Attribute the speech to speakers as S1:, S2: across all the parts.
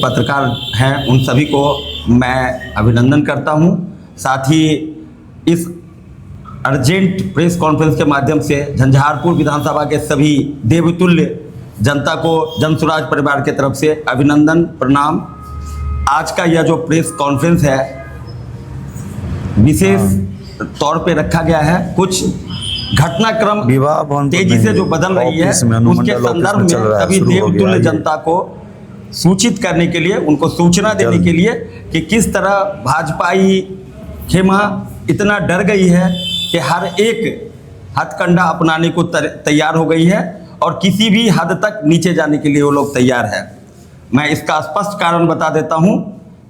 S1: पत्रकार हैं उन सभी को मैं अभिनंदन करता हूं। साथ ही इस अर्जेंट प्रेस कॉन्फ्रेंस के माध्यम से झंझारपुर विधानसभा के सभी देवतुल्य जनता को जनसुराज परिवार के तरफ से अभिनंदन प्रणाम। आज का यह जो प्रेस कॉन्फ्रेंस है विशेष तौर पे रखा गया है। कुछ घटनाक्रम तेजी से जो बदल रही है उसके संदर्भ में सभी देवतुल्य जनता को सूचित करने के लिए, उनको सूचना देने के लिए कि किस तरह भाजपाई खेमा इतना डर गई है कि हर एक हथकंडा अपनाने को तैयार हो गई है और किसी भी हद तक नीचे जाने के लिए वो लोग तैयार है। मैं इसका स्पष्ट कारण बता देता हूं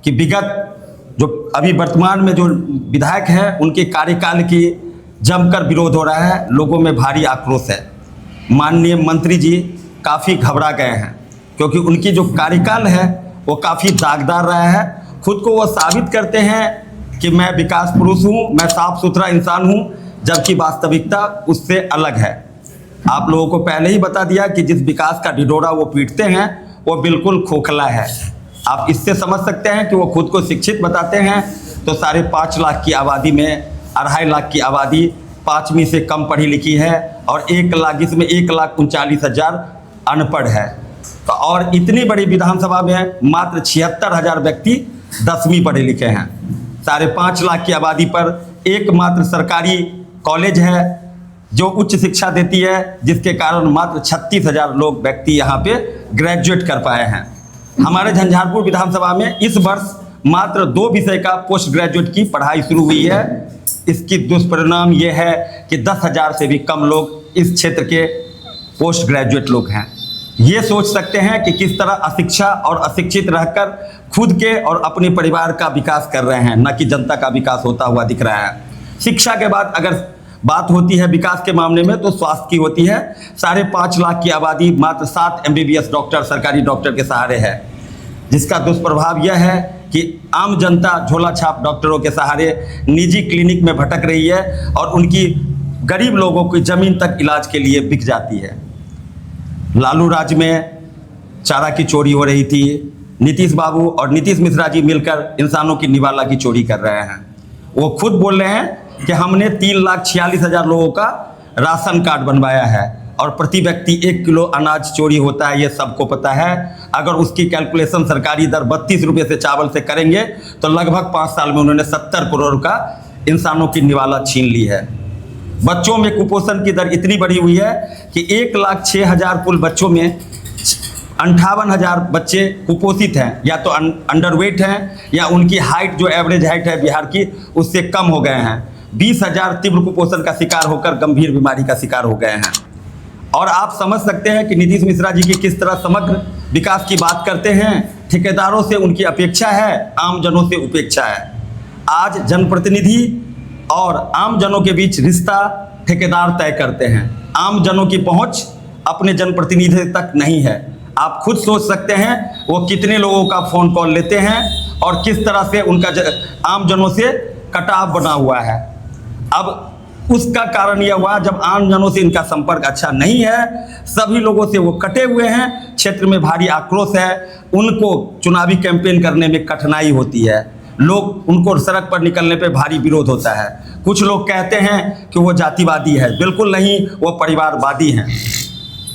S1: कि विगत जो अभी वर्तमान में जो विधायक हैं उनके कार्यकाल की जमकर विरोध हो रहा है, लोगों में भारी आक्रोश है। माननीय मंत्री जी काफ़ी घबरा गए हैं क्योंकि उनकी जो कार्यकाल है वो काफ़ी दागदार रहा है। खुद को वो साबित करते हैं कि मैं विकास पुरुष हूँ, मैं साफ सुथरा इंसान हूँ, जबकि वास्तविकता उससे अलग है। आप लोगों को पहले ही बता दिया कि जिस विकास का ढिढोरा वो पीटते हैं वो बिल्कुल खोखला है। आप इससे समझ सकते हैं कि वो खुद को शिक्षित बताते हैं तो 5.5 लाख की आबादी में 2.5 लाख की आबादी 5वीं से कम पढ़ी लिखी है और 1 लाख, इसमें 1,39,000 अनपढ़ है। तो और इतनी बड़ी विधानसभा में मात्र 76,000 व्यक्ति 10वीं पढ़े लिखे हैं। 5.5 लाख की आबादी पर एकमात्र सरकारी कॉलेज है जो उच्च शिक्षा देती है, जिसके कारण मात्र 36,000 लोग व्यक्ति यहाँ पे ग्रेजुएट कर पाए हैं। हमारे झंझारपुर विधानसभा में इस वर्ष मात्र 2 विषय का पोस्ट ग्रेजुएट की पढ़ाई शुरू हुई है। इसकी दुष्परिणाम ये है कि 10,000 से भी कम लोग इस क्षेत्र के पोस्ट ग्रेजुएट लोग हैं। ये सोच सकते हैं कि किस तरह अशिक्षा और अशिक्षित रहकर खुद के और अपने परिवार का विकास कर रहे हैं, न कि जनता का विकास होता हुआ दिख रहा है। शिक्षा के बाद अगर बात होती है विकास के मामले में तो स्वास्थ्य की होती है। 5.5 लाख की आबादी मात्र 7 MBBS डॉक्टर, सरकारी डॉक्टर के सहारे है, जिसका दुष्प्रभाव यह है कि आम जनता झोला छाप डॉक्टरों के सहारे निजी क्लिनिक में भटक रही है और उनकी गरीब लोगों की ज़मीन तक इलाज के लिए बिक जाती है। लालू राज में चारा की चोरी हो रही थी, नीतीश बाबू और नीतीश मिश्रा जी मिलकर इंसानों की निवाला की चोरी कर रहे हैं। वो खुद बोल रहे हैं कि हमने 3,46,000 लोगों का राशन कार्ड बनवाया है और प्रति व्यक्ति 1 किलो अनाज चोरी होता है, ये सबको पता है। अगर उसकी कैलकुलेशन सरकारी दर 32 रुपये से चावल से करेंगे तो लगभग 5 साल में उन्होंने 70 करोड़ का इंसानों की निवाला छीन ली है। बच्चों में कुपोषण की दर इतनी बढ़ी हुई है कि 1,06,000 कुल बच्चों में 58,000 बच्चे कुपोषित हैं, या तो अंडरवेट हैं या उनकी हाइट जो एवरेज हाइट है बिहार की उससे कम हो गए हैं। 20,000 तीव्र कुपोषण का शिकार होकर गंभीर बीमारी का शिकार हो गए हैं। और आप समझ सकते हैं कि नीतीश मिश्रा जी की किस तरह समग्र विकास की बात करते हैं। ठेकेदारों से उनकी अपेक्षा है, आम जनों से उपेक्षा है। आज जनप्रतिनिधि और आम जनों के बीच रिश्ता ठेकेदार तय करते हैं, आम जनों की पहुंच अपने जनप्रतिनिधि तक नहीं है। आप खुद सोच सकते हैं वो कितने लोगों का फ़ोन कॉल लेते हैं और किस तरह से उनका आम जनों से कटाव बना हुआ है। अब उसका कारण यह हुआ जब आम जनों से इनका संपर्क अच्छा नहीं है, सभी लोगों से वो कटे हुए हैं, क्षेत्र में भारी आक्रोश है, उनको चुनावी कैंपेन करने में कठिनाई होती है, लोग उनको सड़क पर निकलने पे भारी विरोध होता है। कुछ लोग कहते हैं कि वो जातिवादी है, बिल्कुल नहीं, वो परिवारवादी हैं।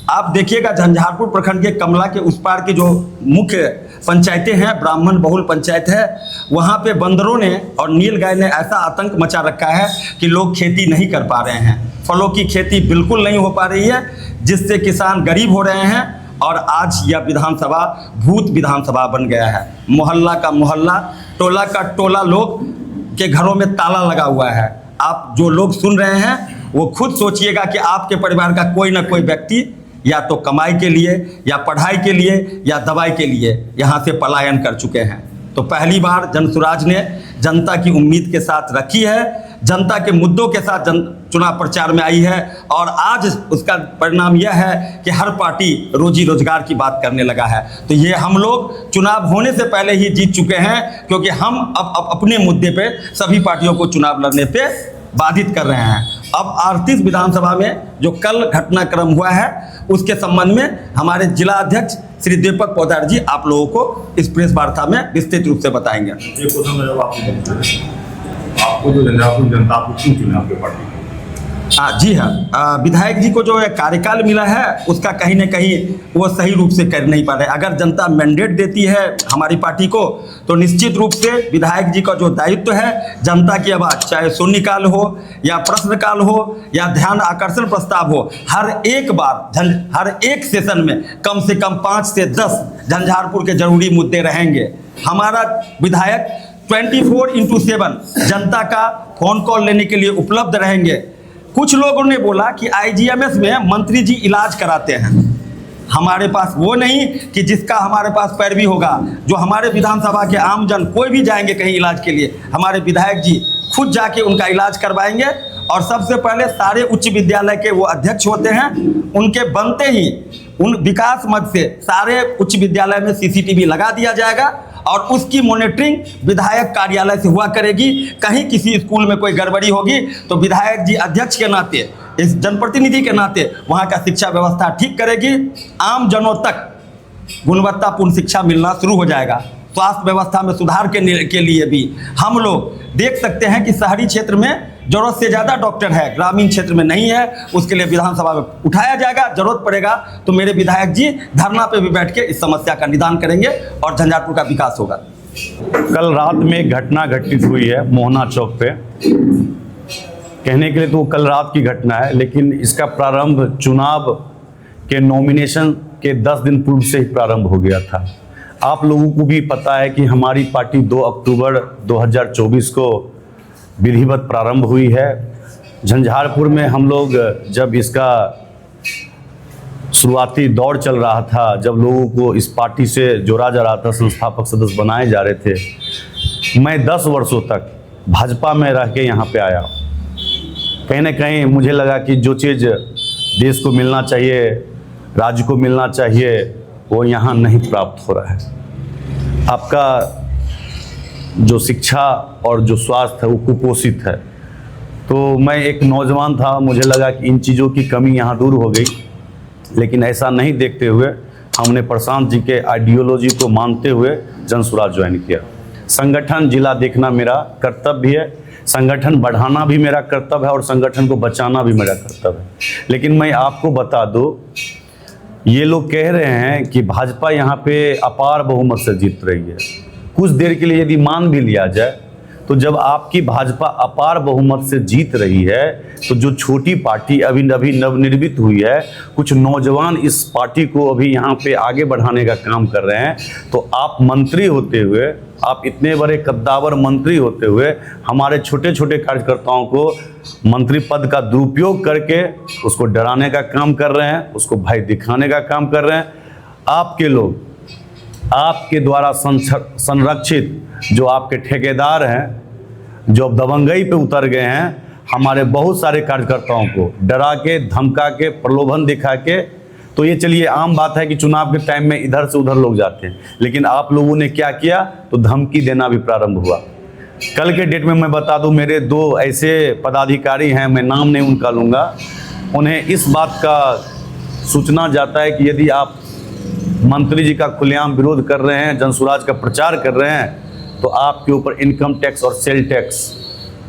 S1: आप देखिएगा झंझारपुर प्रखंड के कमला के उस पार की जो मुख्य पंचायतें हैं, ब्राह्मण बहुल पंचायत है, वहाँ पे बंदरों ने और नील गाय ने ऐसा आतंक मचा रखा है कि लोग खेती नहीं कर पा रहे हैं। फलों की खेती बिल्कुल नहीं हो पा रही है, जिससे किसान गरीब हो रहे हैं। और आज यह विधानसभा भूत विधानसभा बन गया है। मोहल्ला का मोहल्ला, टोला का टोला लोग के घरों में ताला लगा हुआ है। आप जो लोग सुन रहे हैं वो खुद सोचिएगा कि आपके परिवार का कोई ना कोई व्यक्ति या तो कमाई के लिए या पढ़ाई के लिए या दवाई के लिए यहाँ से पलायन कर चुके हैं। तो पहली बार जनसुराज ने जनता की उम्मीद के साथ रखी है, जनता के मुद्दों के साथ चुनाव प्रचार में आई है और आज उसका परिणाम यह है कि हर पार्टी रोजी रोजगार की बात करने लगा है। तो ये हम लोग चुनाव होने से पहले ही जीत चुके हैं, क्योंकि हम अब अपने मुद्दे पे सभी पार्टियों को चुनाव लड़ने पे बाधित कर रहे हैं। अब 38 विधानसभा में जो कल घटनाक्रम हुआ है उसके संबंध में हमारे जिला अध्यक्ष श्री दीपक पोद्दार जी आप लोगों को इस प्रेस वार्ता में विस्तृत रूप से बताएंगे।
S2: आपको जो झंझारपुर जनता को क्यों चुना आपके पार्टी?
S1: जी हाँ, विधायक जी को जो कार्यकाल मिला है उसका कहीं न कहीं वो सही रूप से कर नहीं पा रहे। अगर जनता मैंडेट देती है हमारी पार्टी को तो निश्चित रूप से विधायक जी का जो दायित्व है जनता की आवाज़, चाहे शून्यकाल हो या प्रश्नकाल हो या ध्यान आकर्षण प्रस्ताव हो, हर एक सेशन में कम से कम 5 से 10 झंझारपुर के जरूरी मुद्दे रहेंगे। हमारा विधायक 24/7 जनता का फोन कॉल लेने के लिए उपलब्ध रहेंगे। कुछ लोगों ने बोला कि आईजीएमएस में मंत्री जी इलाज कराते हैं। हमारे पास वो नहीं कि जिसका हमारे पास पैरवी होगा। जो हमारे विधानसभा के आमजन कोई भी जाएंगे कहीं इलाज के लिए, हमारे विधायक जी खुद जाके उनका इलाज करवाएंगे। और सबसे पहले सारे उच्च विद्यालय के वो अध्यक्ष होते हैं, उनके बनते ही उन विकास मद से सारे उच्च विद्यालय में सीसीटीवी लगा दिया जाएगा और उसकी मॉनिटरिंग विधायक कार्यालय से हुआ करेगी। कहीं किसी स्कूल में कोई गड़बड़ी होगी तो विधायक जी अध्यक्ष के नाते, इस जनप्रतिनिधि के नाते वहाँ का शिक्षा व्यवस्था ठीक करेगी। आम जनों तक गुणवत्तापूर्ण शिक्षा मिलना शुरू हो जाएगा। स्वास्थ्य व्यवस्था में सुधार के लिए भी हम लोग देख सकते हैं कि शहरी क्षेत्र में जरूरत से ज़्यादा डॉक्टर है, ग्रामीण क्षेत्र में नहीं है। उसके लिए विधानसभा में उठाया जाएगा। जरूरत पड़ेगा तो मेरे विधायक जी धरना पे भी बैठ के इस समस्या का निदान करेंगे और झंझारपुर का विकास होगा।
S3: कल रात में एक घटना घटित हुई है मोहना चौक पे। कहने के लिए तो कल रात की घटना है, लेकिन इसका प्रारंभ चुनाव के नॉमिनेशन के 10 दिन पूर्व से ही प्रारंभ हो गया था। आप लोगों को भी पता है कि हमारी पार्टी 2 अक्टूबर 2024 को विधिवत प्रारंभ हुई है। झंझारपुर में हम लोग जब इसका शुरुआती दौर चल रहा था, जब लोगों को इस पार्टी से जोड़ा जा रहा था, संस्थापक सदस्य बनाए जा रहे थे, मैं 10 वर्षों तक भाजपा में रह के यहाँ पे आया। कहीं ना कहीं मुझे लगा कि जो चीज़ देश को मिलना चाहिए, राज्य को मिलना चाहिए, वो यहाँ नहीं प्राप्त हो रहा है। आपका जो शिक्षा और जो स्वास्थ्य है वो कुपोषित है। तो मैं एक नौजवान था, मुझे लगा कि इन चीज़ों की कमी यहाँ दूर हो गई, लेकिन ऐसा नहीं देखते हुए हमने प्रशांत जी के आइडियोलॉजी को मानते हुए जनसुराज ज्वाइन किया। संगठन जिला देखना मेरा कर्तव्य भी है, संगठन बढ़ाना भी मेरा कर्तव्य है और संगठन को बचाना भी मेरा कर्तव्य है। लेकिन मैं आपको बता दूं, ये लोग कह रहे हैं कि भाजपा यहाँ पे अपार बहुमत से जीत रही है। कुछ देर के लिए यदि मान भी लिया जाए तो जब आपकी भाजपा अपार बहुमत से जीत रही है तो जो छोटी पार्टी अभी नवनिर्मित हुई है, कुछ नौजवान इस पार्टी को अभी यहाँ पे आगे बढ़ाने का काम कर रहे हैं। तो आप मंत्री होते हुए, आप इतने बड़े कद्दावर मंत्री होते हुए हमारे छोटे छोटे कार्यकर्ताओं को मंत्री पद का दुरुपयोग करके उसको डराने का काम कर रहे हैं, उसको भय दिखाने का काम कर रहे हैं। आपके लोग, आपके द्वारा संरक्षित जो आपके ठेकेदार हैं, जो अब दबंगई पे उतर गए हैं, हमारे बहुत सारे कार्यकर्ताओं को डरा के, धमका के, प्रलोभन दिखा के, तो ये चलिए आम बात है कि चुनाव के टाइम में इधर से उधर लोग जाते हैं, लेकिन आप लोगों ने क्या किया तो धमकी देना भी प्रारंभ हुआ। कल के डेट में मैं बता दूं, मेरे 2 ऐसे पदाधिकारी हैं, मैं नाम नहीं उनका लूँगा, उन्हें इस बात का सूचना जाता है कि यदि आप मंत्री जी का खुलेआम विरोध कर रहे हैं, जनसुराज का प्रचार कर रहे हैं, तो आपके ऊपर इनकम टैक्स और सेल टैक्स।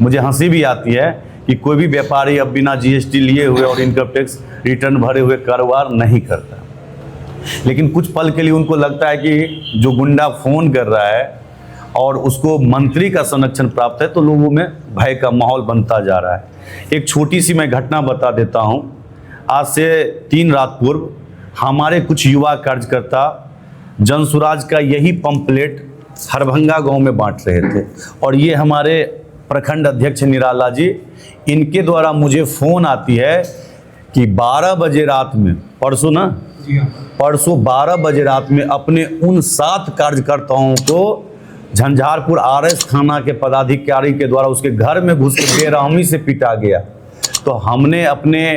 S3: मुझे हंसी भी आती है कि कोई भी व्यापारी अब बिना जीएसटी लिए हुए और इनकम टैक्स रिटर्न भरे हुए कारोबार नहीं करता। लेकिन कुछ पल के लिए उनको लगता है कि जो गुंडा फ़ोन कर रहा है और उसको मंत्री का संरक्षण प्राप्त है, तो लोगों में भय का माहौल बनता जा रहा है। एक छोटी सी मैं घटना बता देता हूँ। आज से 3 रात पूर्व हमारे कुछ युवा कार्यकर्ता जनसुराज का यही पंपलेट हरभंगा गांव में बांट रहे थे और ये हमारे प्रखंड अध्यक्ष निराला जी, इनके द्वारा मुझे फ़ोन आती है कि 12 बजे रात में, परसों 12 बजे रात में अपने उन 7 कार्यकर्ताओं को झंझारपुर आरएस थाना के पदाधिकारी के द्वारा उसके घर में घुस के बेरहमी से पीटा गया। तो हमने अपने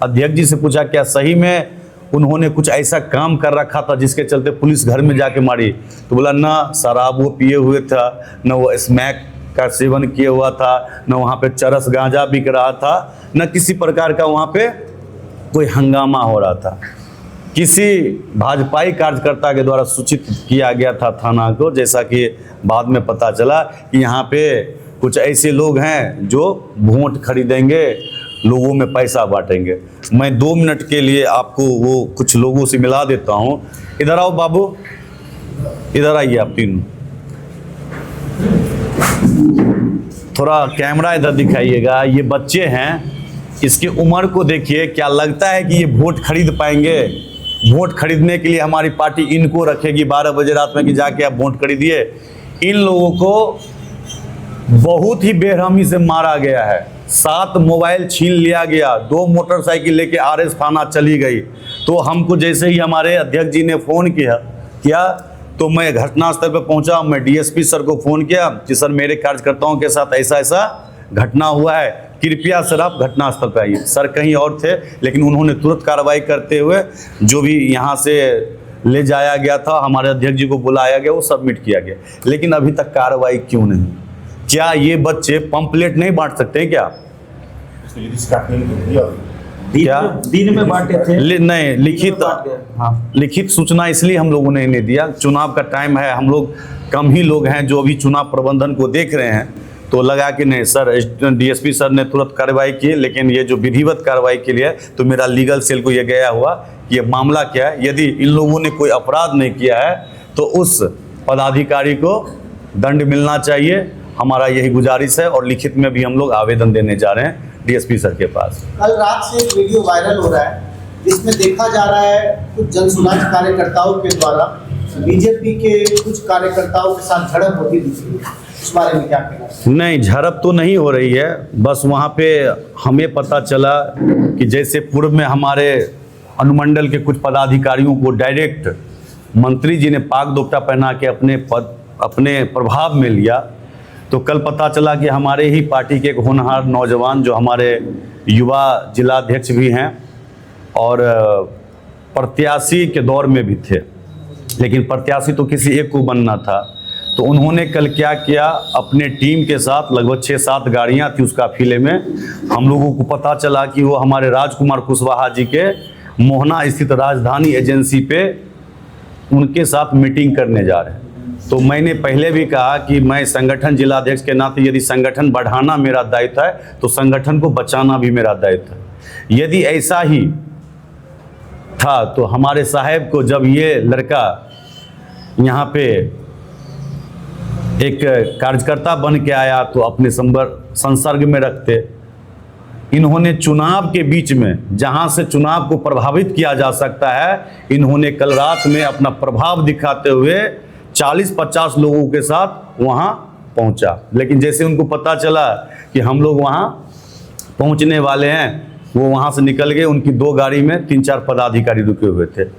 S3: अध्यक्ष जी से पूछा क्या सही में उन्होंने कुछ ऐसा काम कर रखा था जिसके चलते पुलिस घर में जाके मारी? तो बोला ना, शराब वो पिए हुए था, ना वो स्मैक का सेवन किया हुआ था, न वहाँ पे चरस गांजा बिक रहा था, न किसी प्रकार का वहाँ पे कोई हंगामा हो रहा था। किसी भाजपाई कार्यकर्ता के द्वारा सूचित किया गया था थाना को, जैसा कि बाद में पता चला कि यहाँ पे कुछ ऐसे लोग हैं जो वोट खरीदेंगे, लोगों में पैसा बांटेंगे। मैं 2 मिनट के लिए आपको वो कुछ लोगों से मिला देता हूँ। इधर आओ बाबू, इधर आइए आप तीनों, थोड़ा कैमरा इधर दिखाइएगा। ये बच्चे हैं, इसकी उम्र को देखिए, क्या लगता है कि ये वोट खरीद पाएंगे? वोट खरीदने के लिए हमारी पार्टी इनको रखेगी 12 बजे रात में कि जाके आप वोट खरीदिए? इन लोगों को बहुत ही बेरहमी से मारा गया है। 7 मोबाइल छीन लिया गया, 2 मोटरसाइकिल लेके आरएस थाना चली गई। तो हमको जैसे ही हमारे अध्यक्ष जी ने फ़ोन किया तो मैं घटनास्थल पर पहुंचा। मैं डीएसपी सर को फ़ोन किया कि सर मेरे कार्यकर्ताओं के साथ ऐसा ऐसा घटना हुआ है, कृपया सर आप घटनास्थल पर आइए। सर कहीं और थे, लेकिन उन्होंने तुरंत कार्रवाई करते हुए जो भी यहाँ से ले जाया गया था, हमारे अध्यक्ष जी को बुलाया गया, वो सबमिट किया गया। लेकिन अभी तक कार्रवाई क्यों नहीं? क्या ये बच्चे पंपलेट नहीं बांट सकते हैं क्या? क्या
S1: दिन में बांटे थे?
S3: नहीं, लिखित, हाँ, लिखित सूचना इसलिए हम लोगों ने नहीं दिया। चुनाव का टाइम है, हम लोग कम ही लोग हैं जो अभी चुनाव प्रबंधन को देख रहे हैं, तो लगा कि नहीं सर, डीएसपी सर ने तुरंत कार्रवाई की। लेकिन ये जो विधिवत कार्रवाई के लिए तो मेरा लीगल सेल को ये गया हुआ कि ये मामला क्या है। यदि इन लोगों ने कोई अपराध नहीं किया है तो उस पदाधिकारी को दंड मिलना चाहिए, हमारा यही गुजारिश है। और लिखित में भी हम लोग आवेदन देने जा रहे हैं डीएसपी सर के पास।
S4: कल रात से एक वीडियो वायरल हो रहा है जिसमें देखा जा रहा है कुछ जनसुराज कार्यकर्ताओं के द्वारा बीजेपी के कुछ कार्यकर्ताओं के साथ झड़प होती दिख रही है, इस बारे में क्या कहना? नहीं,
S3: झड़प तो नहीं हो रही है, बस वहाँ पे हमें पता चला कि जैसे पूर्व में हमारे अनुमंडल के कुछ पदाधिकारियों को डायरेक्ट मंत्री जी ने पाक दोपटा पहना के अपने प्रभाव में लिया, तो कल पता चला कि हमारे ही पार्टी के एक होनहार नौजवान जो हमारे युवा जिलाध्यक्ष भी हैं और प्रत्याशी के दौर में भी थे, लेकिन प्रत्याशी तो किसी एक को बनना था, तो उन्होंने कल क्या किया, अपने टीम के साथ लगभग 6-7 गाड़ियां थी उस काफिले में। हम लोगों को पता चला कि वो हमारे राजकुमार कुशवाहा जी के मोहना स्थित राजधानी एजेंसी पे उनके साथ मीटिंग करने जा रहे हैं। तो मैंने पहले भी कहा कि मैं संगठन जिलाध्यक्ष के नाते यदि संगठन बढ़ाना मेरा दायित्व है तो संगठन को बचाना भी मेरा दायित्व है। यदि ऐसा ही था तो हमारे साहब को जब ये लड़का यहाँ पे एक कार्यकर्ता बन के आया तो अपने संसर्ग में रखते। इन्होंने चुनाव के बीच में जहां से चुनाव को प्रभावित किया जा सकता है, इन्होंने कल रात में अपना प्रभाव दिखाते हुए 40-50 लोगों के साथ वहां पहुंचा। लेकिन जैसे उनको पता चला कि हम लोग वहां पहुंचने वाले हैं, वो वहां से निकल गए। उनकी 2 गाड़ी में 3-4 पदाधिकारी रुके हुए थे।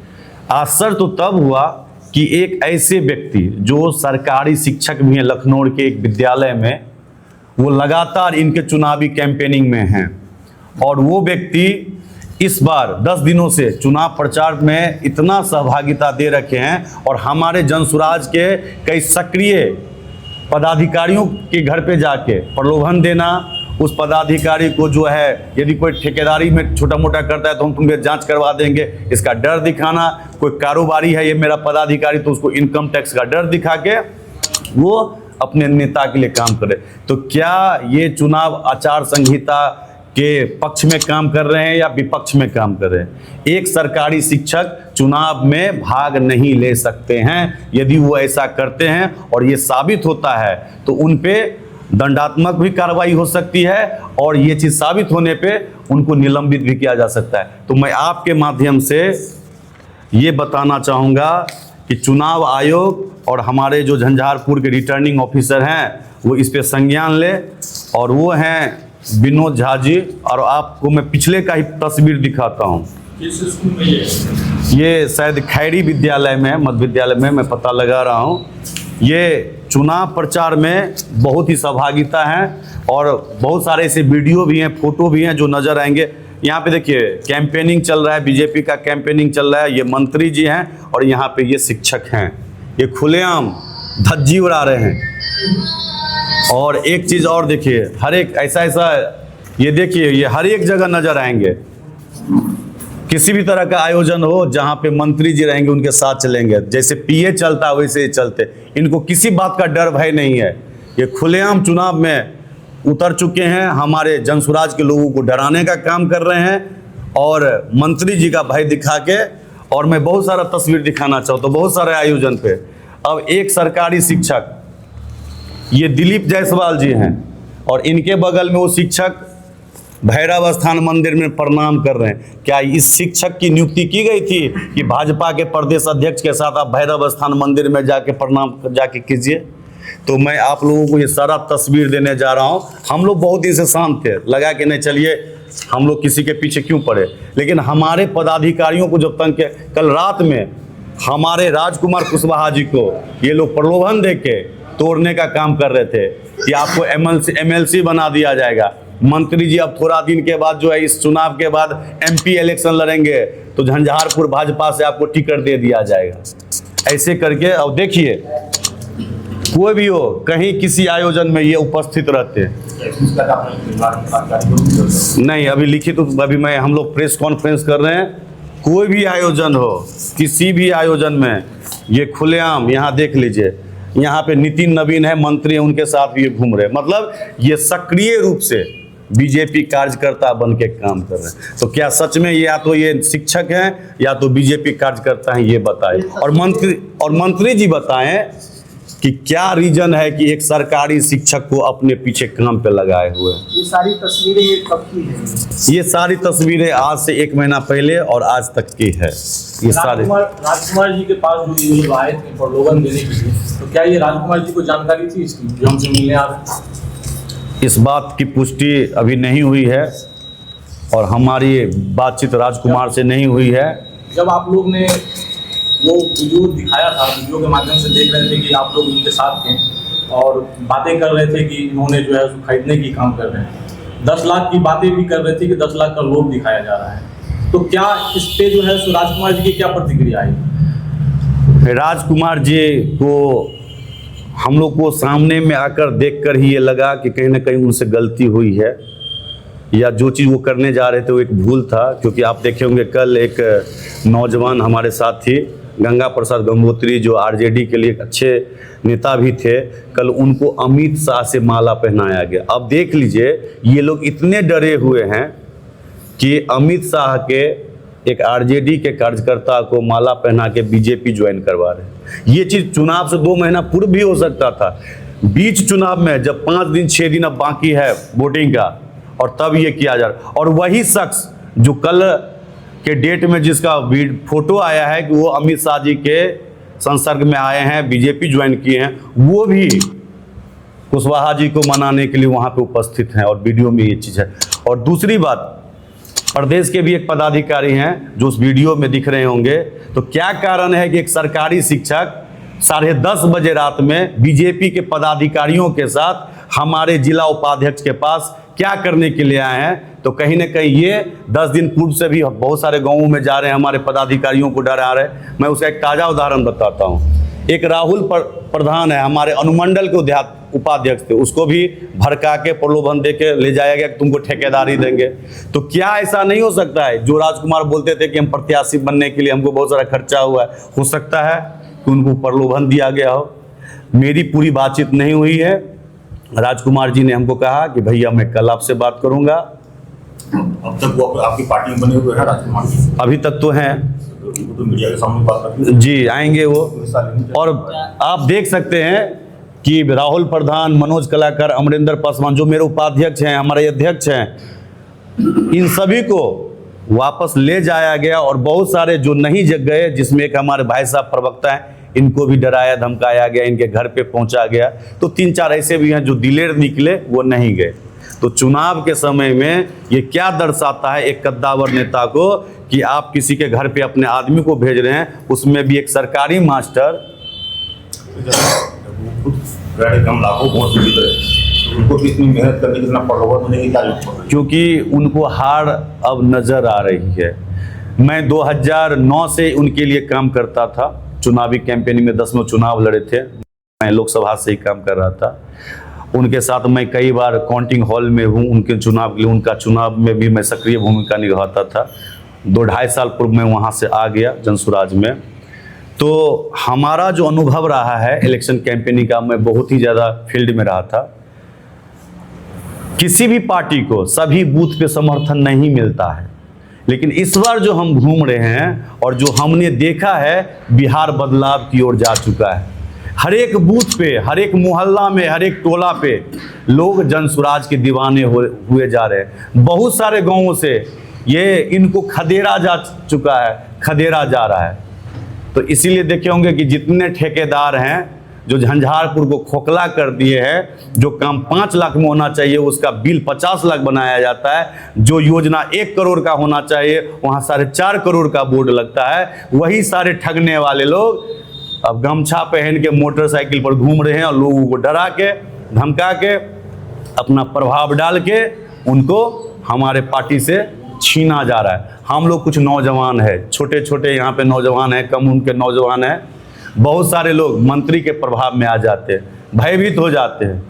S3: आश्चर्य तो तब हुआ कि एक ऐसे व्यक्ति जो सरकारी शिक्षक भी हैं लखनऊ के एक विद्यालय में, वो लगातार इनके चुनावी कैंपेनिंग में हैं, और वो व्यक्ति इस बार 10 दिनों से चुनाव प्रचार में इतना सहभागिता दे रखे हैं और हमारे जनसुराज के कई सक्रिय पदाधिकारियों के घर पे जाके प्रलोभन देना, उस पदाधिकारी को जो है यदि कोई ठेकेदारी में छोटा मोटा करता है तो हम तुम्हें जांच करवा देंगे, इसका डर दिखाना। कोई कारोबारी है ये मेरा पदाधिकारी तो उसको इनकम टैक्स का डर दिखा के वो अपने नेता के लिए काम करे। तो क्या ये चुनाव आचार संहिता के पक्ष में काम कर रहे हैं या विपक्ष में काम कर रहे हैं? एक सरकारी शिक्षक चुनाव में भाग नहीं ले सकते हैं। यदि वो ऐसा करते हैं और ये साबित होता है तो उन पे दंडात्मक भी कार्रवाई हो सकती है, और ये चीज़ साबित होने पे उनको निलंबित भी किया जा सकता है। तो मैं आपके माध्यम से ये बताना चाहूँगा कि चुनाव आयोग और हमारे जो झंझारपुर के रिटर्निंग ऑफिसर हैं वो इस पे संज्ञान ले, और वो हैं विनोद झा जी। और आपको मैं पिछले का ही तस्वीर दिखाता हूँ। ये शायद खैरी विद्यालय में, मध्य विद्यालय में, मैं पता लगा रहा हूँ। ये चुनाव प्रचार में बहुत ही सहभागिता है और बहुत सारे ऐसे वीडियो भी हैं, फोटो भी हैं जो नज़र आएंगे। यहाँ पे देखिए कैंपेनिंग चल रहा है, बीजेपी का कैंपेनिंग चल रहा है। ये मंत्री जी हैं और यहाँ पे ये शिक्षक हैं, ये खुलेआम धज्जी उड़ा रहे हैं। और एक चीज़ और देखिए, हर एक ऐसा ये देखिए, ये हर एक जगह नजर आएंगे। किसी भी तरह का आयोजन हो जहां पे मंत्री जी रहेंगे उनके साथ चलेंगे, जैसे पीए चलता वैसे ही चलते। इनको किसी बात का डर भय नहीं है। ये खुलेआम चुनाव में उतर चुके हैं, हमारे जनसुराज के लोगों को डराने का काम कर रहे हैं और मंत्री जी का भय दिखा के। और मैं बहुत सारा तस्वीर दिखाना चाहता हूँ, बहुत सारे आयोजन पे। अब एक सरकारी शिक्षक, ये दिलीप जायसवाल जी हैं और इनके बगल में वो शिक्षक भैरव स्थान मंदिर में प्रणाम कर रहे हैं। क्या इस शिक्षक की नियुक्ति की गई थी कि भाजपा के प्रदेश अध्यक्ष के साथ आप भैरव स्थान मंदिर में जाके प्रणाम जाके कीजिए? तो मैं आप लोगों को ये सारा तस्वीर देने जा रहा हूँ। हम लोग बहुत ही से शांत थे, लगा कि नहीं चलिए हम लोग किसी के पीछे क्यों पड़े, लेकिन हमारे पदाधिकारियों को जब तंग किया, कल रात में हमारे राजकुमार कुशवाहा जी को ये लोग प्रलोभन दे के तोड़ने का काम कर रहे थे कि आपको MLC बना दिया जाएगा। मंत्री जी अब थोड़ा दिन के बाद जो है, इस चुनाव के बाद MP इलेक्शन लड़ेंगे तो झंझारपुर भाजपा से आपको टिकट दे दिया जाएगा। ऐसे करके अब देखिए, कोई भी हो कहीं किसी आयोजन में ये उपस्थित रहते हैं। नहीं, अभी लिखित तो अभी हम लोग प्रेस कॉन्फ्रेंस कर रहे हैं। कोई भी आयोजन हो, किसी भी आयोजन में ये खुलेआम, यहाँ देख लीजिए, यहाँ पे नितिन नवीन है, मंत्री है, उनके साथ भी ये घूम रहे। मतलब ये सक्रिय रूप से बीजेपी कार्यकर्ता बन के काम कर रहे हैं। तो क्या सच में या तो ये शिक्षक हैं या तो बीजेपी कार्यकर्ता हैं, ये बताएं। और मंत्री जी बताएं कि क्या रीजन है कि एक सरकारी शिक्षक को अपने पीछे काम पे लगाए हुए।
S4: ये सारी तस्वीरें कब की है?
S3: ये सारी तस्वीरें आज से 1 महीना पहले और आज तक की है। ये सारे
S5: राजकुमार जी के पास जो ये लोग आए थे प्रलोभन देने के लिए, तो क्या ये राजकुमार जी को जानकारी थी इसकी जो हमसे मिलने आ रहे थे?
S3: इस बात की पुष्टि अभी नहीं हुई है और हमारी बातचीत राजकुमार से नहीं हुई है।
S5: जब आप लोग ने वो वीडियो दिखाया था, वीडियो के माध्यम से देख रहे थे कि आप लोग उनके साथ थे और बातें कर रहे थे कि इन्होंने जो है उसको खरीदने की काम कर रहे हैं, 10 लाख की बातें भी कर रहे थे कि 10 लाख का लोभ दिखाया जा रहा है। तो क्या इस पे जो है राजकुमार जी की क्या प्रतिक्रिया आई?
S3: राजकुमार जी को हम लोग को सामने में आकर देखकर ही ये लगा कि कहीं ना कहीं उनसे गलती हुई है या जो चीज़ वो करने जा रहे थे वो एक भूल था। क्योंकि आप देखे होंगे कल एक नौजवान हमारे साथ थी, गंगा प्रसाद गंगोत्री, जो RJD के लिए अच्छे नेता भी थे, कल उनको अमित शाह से माला पहनाया गया। अब देख लीजिए, ये लोग इतने डरे हुए हैं कि अमित शाह के एक RJD के कार्यकर्ता को माला पहना के बीजेपी ज्वाइन करवा रहे हैं। ये चीज़ चुनाव से 2 महीना पूर्व भी हो सकता था। बीच चुनाव में जब 5 दिन 6 दिन अब बाकी है वोटिंग का, और तब ये किया जा रहा। और वही शख्स जो कल के डेट में जिसका फोटो आया है कि वो अमित शाह जी के संसर्ग में आए हैं, बीजेपी ज्वाइन किए हैं, वो भी कुशवाहा जी को मनाने के लिए वहाँ पे उपस्थित हैं और वीडियो में ये चीज़ है। और दूसरी बात, प्रदेश के भी एक पदाधिकारी हैं जो उस वीडियो में दिख रहे होंगे। तो क्या कारण है कि एक सरकारी शिक्षक 10:30 बजे रात में बीजेपी के पदाधिकारियों के साथ हमारे जिला उपाध्यक्ष के पास क्या करने के लिए आए हैं? तो कहीं ना कहीं ये 10 दिन पूर्व से भी बहुत सारे गाँवों में जा रहे हैं, हमारे पदाधिकारियों को डरा रहे हैं। मैं उसका एक ताज़ा उदाहरण बताता हूँ। एक राहुल प्रधान है, हमारे अनुमंडल के उपाध्यक्ष थे, उसको भी भड़का के प्रलोभन दे के ले जाया गया कि तुमको ठेकेदारी देंगे। तो क्या ऐसा नहीं हो सकता है जो राजकुमार बोलते थे कि हम प्रत्याशी बनने के लिए हमको बहुत सारा खर्चा हुआ है, हो सकता है कि उनको प्रलोभन दिया गया हो। मेरी पूरी बातचीत नहीं हुई है। राजकुमार जी ने हमको कहा कि भैया मैं कल आपसे बात करूंगा।
S2: अब तक वो आपकी पार्टी में बने हुए हैं राजकुमार जी?
S3: अभी तक तो हैं,
S2: तो मीडिया के सामने बात करते
S3: जी, आएंगे वो। और आप देख सकते हैं कि राहुल प्रधान, मनोज कलाकार, अमरिंदर पासवान जो मेरे उपाध्यक्ष हैं, हमारे अध्यक्ष हैं, इन सभी को वापस ले जाया गया। और बहुत सारे जो नहीं जग गए, जिसमें एक हमारे भाई साहब प्रवक्ता हैं, इनको भी डराया धमकाया गया, इनके घर पे पहुंचा गया। तो 3-4 ऐसे भी हैं जो दिलेर निकले, वो नहीं गए। तो चुनाव के समय में ये क्या दर्शाता है एक कद्दावर नेता को कि आप किसी के घर पे अपने आदमी को भेज रहे हैं, उसमें भी एक सरकारी मास्टर।
S2: कम लाखों वोट जीत रहे, उनको भी इतनी मेहनत करने की इतना प्रलोभन देने की क्या जरूरत पड़ रही है?
S3: क्योंकि उनको हार अब नज़र आ रही है। मैं 2009 से उनके लिए काम करता था, चुनावी कैंपेनिंग में 10 चुनाव लड़े थे, मैं लोकसभा से ही काम कर रहा था। उनके साथ मैं कई बार काउंटिंग हॉल में हूँ, उनके चुनाव के लिए, उनका चुनाव में भी मैं सक्रिय भूमिका निभाता था। 2-2.5 साल पूर्व मैं वहाँ से आ गया जनसुराज में। तो हमारा जो अनुभव रहा है इलेक्शन कैंपेनिंग का, मैं बहुत ही ज़्यादा फील्ड में रहा था। किसी भी पार्टी को सभी बूथ पे समर्थन नहीं मिलता है, लेकिन इस बार जो हम घूम रहे हैं और जो हमने देखा है, बिहार बदलाव की ओर जा चुका है। हर एक बूथ पे, हर एक मोहल्ला में, हर एक टोला पे लोग जनसुराज के दीवाने हुए जा रहे हैं। बहुत सारे गांवों से ये इनको खदेड़ा जा चुका है, खदेड़ा जा रहा है। तो इसीलिए देखे होंगे कि जितने ठेकेदार हैं जो झंझारपुर को खोखला कर दिए हैं, जो काम 5 लाख में होना चाहिए उसका बिल 50 लाख बनाया जाता है, जो योजना 1 करोड़ का होना चाहिए वहाँ 4.5 करोड़ का बोर्ड लगता है। वही सारे ठगने वाले लोग अब गमछा पहन के मोटरसाइकिल पर घूम रहे हैं और लोगों को डरा के, धमका के, अपना प्रभाव डाल के उनको हमारे पार्टी से छीना जा रहा है। हम लोग कुछ नौजवान है, छोटे छोटे यहाँ पे नौजवान हैं, कम उनके नौजवान हैं, बहुत सारे लोग मंत्री के प्रभाव में आ जाते हैं, भयभीत हो जाते हैं।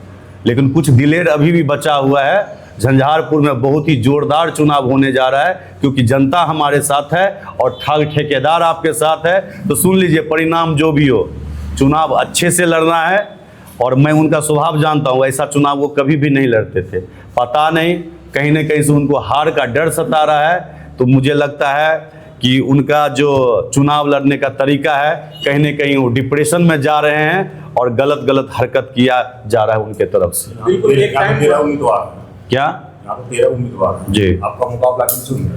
S3: लेकिन कुछ दिलेर अभी भी बचा हुआ है। झंझारपुर में बहुत ही जोरदार चुनाव होने जा रहा है, क्योंकि जनता हमारे साथ है और ठग ठेकेदार आपके साथ है। तो सुन लीजिए, परिणाम जो भी हो, चुनाव अच्छे से लड़ना है। और मैं उनका स्वभाव जानता हूँ, ऐसा चुनाव वो कभी भी नहीं लड़ते थे। पता नहीं कहीं ना कहीं से उनको हार का डर सता रहा है। तो मुझे लगता है कि उनका जो चुनाव लड़ने का तरीका है, कहीं ना कहीं वो डिप्रेशन में जा रहे हैं और गलत गलत हरकत किया जा रहा है उनके तरफ से।
S5: बिल्कुल, एक टाइम
S2: 13 उम्मीदवार
S3: क्या
S2: यहाँ पे 13 उम्मीदवार
S3: जी,
S2: आपका मुकाबला किससे है?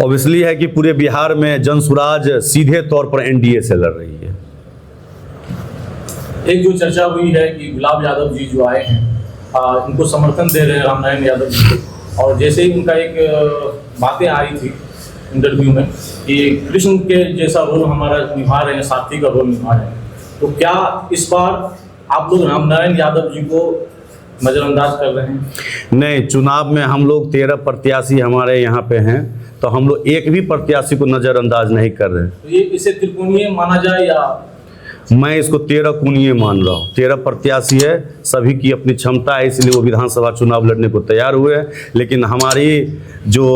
S3: ऑब्वियसली है कि पूरे बिहार में जनसुराज सीधे तौर पर एनडीए से लड़ रही है।
S5: एक जो चर्चा हुई है कि गुलाब यादव जी जो आए हैं, इनको समर्थन दे रहे हैं रामनारायण यादव जी को, और जैसे ही उनका एक बातें आ रही थी इंटरव्यू में कि कृष्ण के जैसा रोल हमारा निभा रहे हैं, साथी का रोल निभा रहे हैं, तो क्या इस बार आप लोग रामनारायण यादव जी को नज़रअंदाज कर रहे हैं?
S3: नहीं, चुनाव में हम लोग 13 प्रत्याशी हमारे यहाँ पे हैं, तो हम लोग एक भी प्रत्याशी को नज़रअंदाज नहीं कर रहे हैं।
S5: तो ये इसे त्रिकोणीय माना जाए या?
S3: मैं इसको 13 कोणीय मान रहा हूँ। 13 प्रत्याशी है, सभी की अपनी क्षमता है, इसलिए वो विधानसभा चुनाव लड़ने को तैयार हुए हैं। लेकिन हमारी जो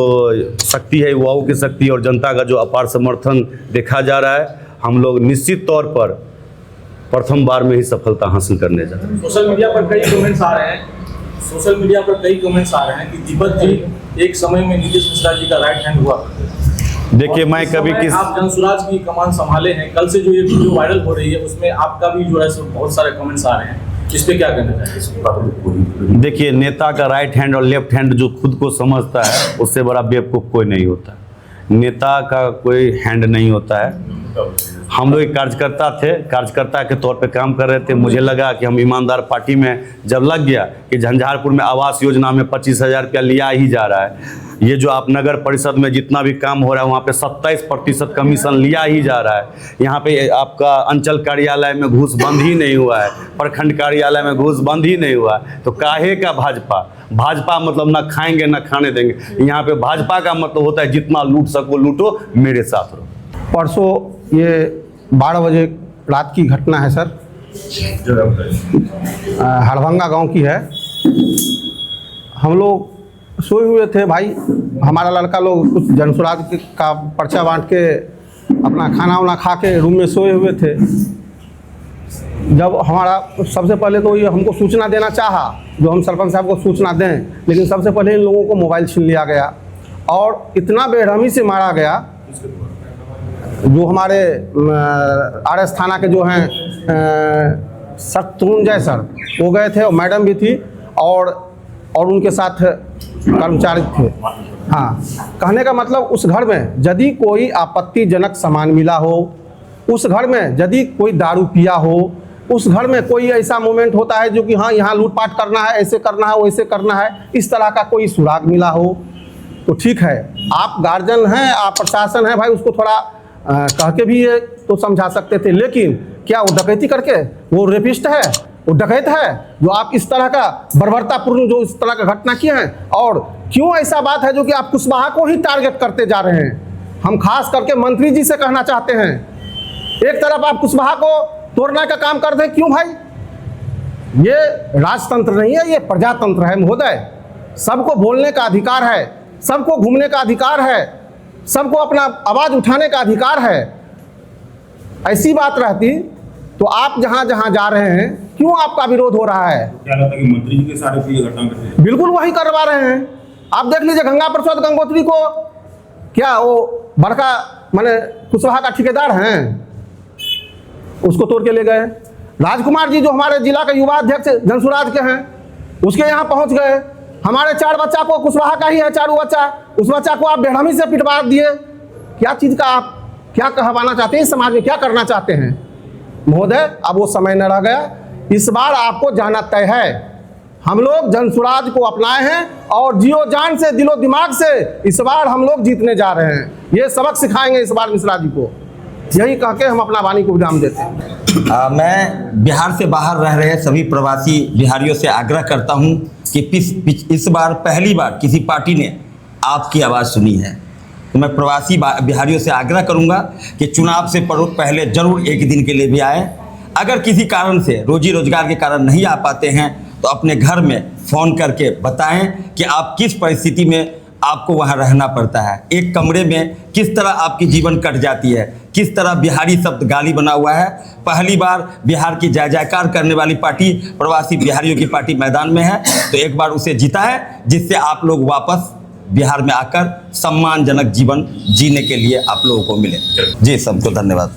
S3: शक्ति है, युवाओं की शक्ति और जनता का जो अपार समर्थन देखा जा रहा है, हम लोग निश्चित तौर पर प्रथम बार में ही सफलता हासिल करने जा रहे हैं।
S5: सोशल मीडिया पर कई कमेंट्स आ रहे हैं, कि दीपक जी एक समय में नीतीश मिश्रा जी का राइट हैंड हुआ।
S3: देखिए, मैं कभी
S5: आप जनसुराज की कमान संभाले हैं, कल से जो ये वीडियो वायरल हो रही है उसमें आपका भी जो है सो बहुत सारे कमेंट्स आ रहे हैं, इस पे क्या कहना चाहिए?
S3: देखिए, नेता का राइट हैंड और लेफ्ट हैंड जो खुद को समझता है, उससे बड़ा बेवकूफ़ कोई नहीं होता। नेता का कोई हैंड नहीं होता है। हम लोग एक कार्यकर्ता थे, कार्यकर्ता के तौर पे काम कर रहे थे। मुझे लगा कि हम ईमानदार पार्टी में जब लग गया कि झंझारपुर में आवास योजना में 25,000 रुपया लिया ही जा रहा है, ये जो आप नगर परिषद में जितना भी काम हो रहा है वहाँ पे 27% कमीशन लिया ही जा रहा है। यहाँ पे आपका अंचल कार्यालय में घूस बंद ही नहीं हुआ है, प्रखंड कार्यालय में घूस बंद ही नहीं हुआ है। तो काहे का भाजपा? भाजपा मतलब ना खाएंगे ना खाने देंगे। यहाँ पे भाजपा का मतलब होता है जितना लूट सको लूटो, मेरे साथ रहो।
S6: परसों ये 12 बजे रात की घटना है सर, हड़भंगा गांव की है। हम लोग सोए हुए थे भाई, हमारा लड़का लोग कुछ जनसुराज का पर्चा बांट के अपना खाना वाना खा के रूम में सोए हुए थे। जब हमारा सबसे पहले तो ये हमको सूचना देना चाहा, जो हम सरपंच साहब को सूचना दें, लेकिन सबसे पहले इन लोगों को मोबाइल छीन लिया गया और इतना बेरहमी से मारा गया। जो हमारे RS थाना के जो हैं शत्रुंजय सर, वो गए थे और मैडम भी थी और उनके साथ कर्मचारी थे। हाँ, कहने का मतलब उस घर में यदि कोई आपत्तिजनक सामान मिला हो, उस घर में यदि कोई दारू पिया हो, उस घर में कोई ऐसा मोमेंट होता है जो कि हाँ यहाँ लूटपाट करना है, ऐसे करना है, वैसे करना है, इस तरह का कोई सुराग मिला हो तो ठीक है, आप गार्जियन हैं, आप प्रशासन है भाई, उसको थोड़ा कह के भी ये तो समझा सकते थे। लेकिन क्या वो डकैती करके वो रेपिस्ट है, वो डकैत है जो आप इस तरह का बर्बरतापूर्ण जो इस तरह का घटना किए हैं? और क्यों ऐसा बात है जो कि आप कुशवाहा को ही टारगेट करते जा रहे हैं? हम खास करके मंत्री जी से कहना चाहते हैं, एक तरफ आप कुशवाहा को तोड़ने का काम करते हैं, क्यों भाई? ये राजतंत्र नहीं है, ये प्रजातंत्र है महोदय। सबको बोलने का अधिकार है, सबको घूमने का अधिकार है, सबको अपना आवाज़ उठाने का अधिकार है। ऐसी बात रहती तो आप जहाँ जहाँ जा रहे हैं क्यों आपका विरोध हो रहा है?
S2: क्या लगता है कि मंत्री जी के सारे ये घटना करते हैं?
S6: बिल्कुल वही करवा रहे हैं। आप देख लीजिए गंगा प्रसाद गंगोत्री को क्या वो बड़का माने कुशवाहा का ठेकेदार हैं, उसको तोड़ के ले गए। राजकुमार जी जो हमारे जिला के युवा अध्यक्ष जनसुराज के हैं, उसके यहाँ पहुँच गए। हमारे 4 बच्चा को कुशवाहा का ही है, 4 बच्चा, उस बच्चा को आप बेरहमी से पिटवा दिए। क्या चीज़ का आप क्या कहवाना चाहते हैं, इस समाज में क्या करना चाहते हैं? महोदय अब वो समय न रह गया, इस बार आपको जाना तय है। हम लोग जनसुराज को अपनाए हैं और जियो जान से दिलो दिमाग से इस बार हम लोग जीतने जा रहे हैं। ये सबक सिखाएंगे इस बार मिश्रा जी को। यही कह के हम अपना वाणी को विराम देते हैं।
S1: मैं बिहार से बाहर रह रहे सभी प्रवासी बिहारियों से आग्रह करता हूं कि इस बार पहली बार किसी पार्टी ने आपकी आवाज़ सुनी है, तो मैं प्रवासी बिहारियों से आग्रह करूंगा कि चुनाव से पहले जरूर एक दिन के लिए भी आए। अगर किसी कारण से रोजी रोजगार के कारण नहीं आ पाते हैं तो अपने घर में फ़ोन करके बताएं कि आप किस परिस्थिति में आपको वहाँ रहना पड़ता है, एक कमरे में किस तरह आपकी जीवन कट जाती है, किस तरह बिहारी शब्द गाली बना हुआ है। पहली बार बिहार की जय जयकार करने वाली पार्टी प्रवासी बिहारियों की पार्टी मैदान में है, तो एक बार उसे जिताएं, जिससे आप लोग वापस बिहार में आकर सम्मानजनक जीवन जीने के लिए आप लोगों को मिले। जी सबको धन्यवाद।